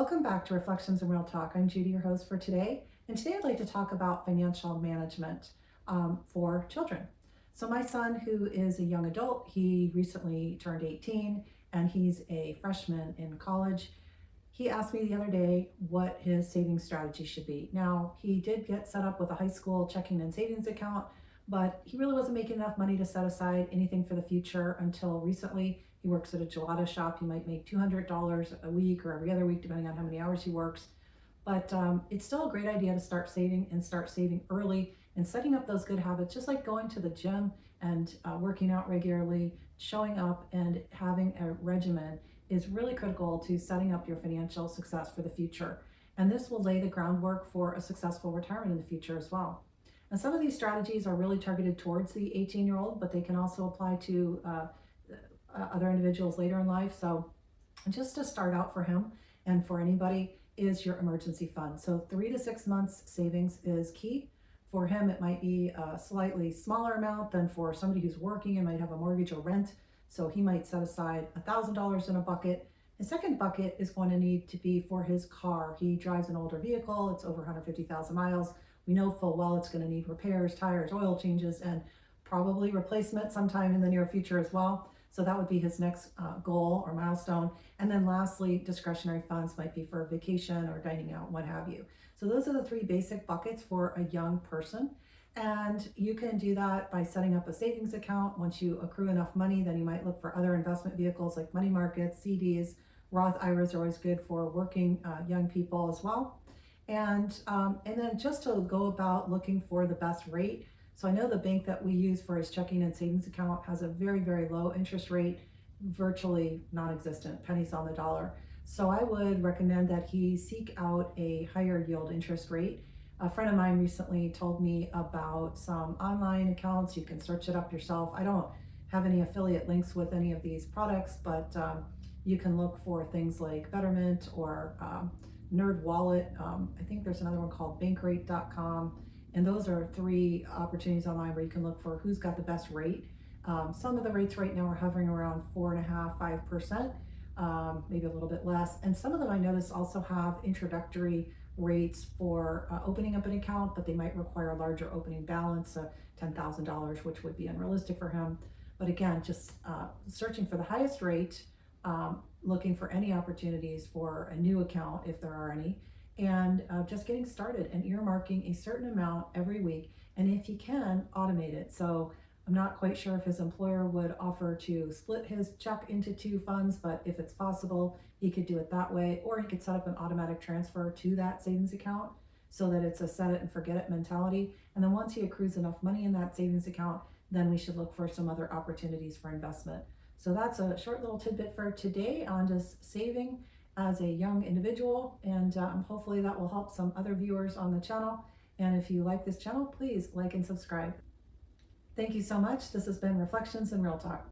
Welcome back to Reflections and Real Talk. I'm Judy, your host for today. And today I'd like to talk about financial management for children. So my son, who is a young adult, he recently turned 18 and he's a freshman in college. He asked me the other day what his savings strategy should be. Now, he did get set up with a high school checking and savings account, but he really wasn't making enough money to set aside anything for the future until recently. He works at a gelato shop. He might make $200 a week or every other week, depending on how many hours he works. But it's still a great idea to start saving and start saving early and setting up those good habits, just like going to the gym and working out regularly, showing up and having a regimen is really critical to setting up your financial success for the future. And this will lay the groundwork for a successful retirement in the future as well. And some of these strategies are really targeted towards the 18-year-old, but they can also apply to other individuals later in life. So just to start out for him and for anybody is your emergency fund. So 3 to 6 months savings is key. For him, it might be a slightly smaller amount than for somebody who's working and might have a mortgage or rent. So he might set aside $1,000 in a bucket. The second bucket is going to need to be for his car. He drives an older vehicle. It's over 150,000 miles. We know full well it's going to need repairs, tires, oil changes, and probably replacement sometime in the near future as well. So that would be his next goal or milestone. And then lastly, discretionary funds might be for vacation or dining out, what have you. So those are the 3 basic buckets for a young person. And you can do that by setting up a savings account. Once you accrue enough money, then you might look for other investment vehicles like money markets, CDs. Roth IRAs are always good for working young people as well. And then just to go about looking for the best rate. So I know the bank that we use for his checking and savings account has a very, very low interest rate, virtually non-existent, pennies on the dollar. So I would recommend that he seek out a higher yield interest rate. A friend of mine recently told me about some online accounts. You can search it up yourself. I don't have any affiliate links with any of these products, but you can look for things like Betterment or Nerd Wallet. I think there's another one called bankrate.com. And those are 3 opportunities online where you can look for who's got the best rate. Some of the rates right now are hovering around 4.5%, 5%, maybe a little bit less. And some of them I noticed also have introductory rates for opening up an account, but they might require a larger opening balance, $10,000, which would be unrealistic for him. But again, just searching for the highest rate, looking for any opportunities for a new account if there are any, and just getting started and earmarking a certain amount every week. And if you can, automate it. So I'm not quite sure if his employer would offer to split his check into 2 funds, but if it's possible, he could do it that way, or he could set up an automatic transfer to that savings account so that it's a set it and forget it mentality. And then once he accrues enough money in that savings account, then we should look for some other opportunities for investment. So that's a short little tidbit for today on just saving as a young individual, and hopefully that will help some other viewers on the channel. And if you like this channel, please like and subscribe. Thank you so much. This has been Reflections and Real Talk.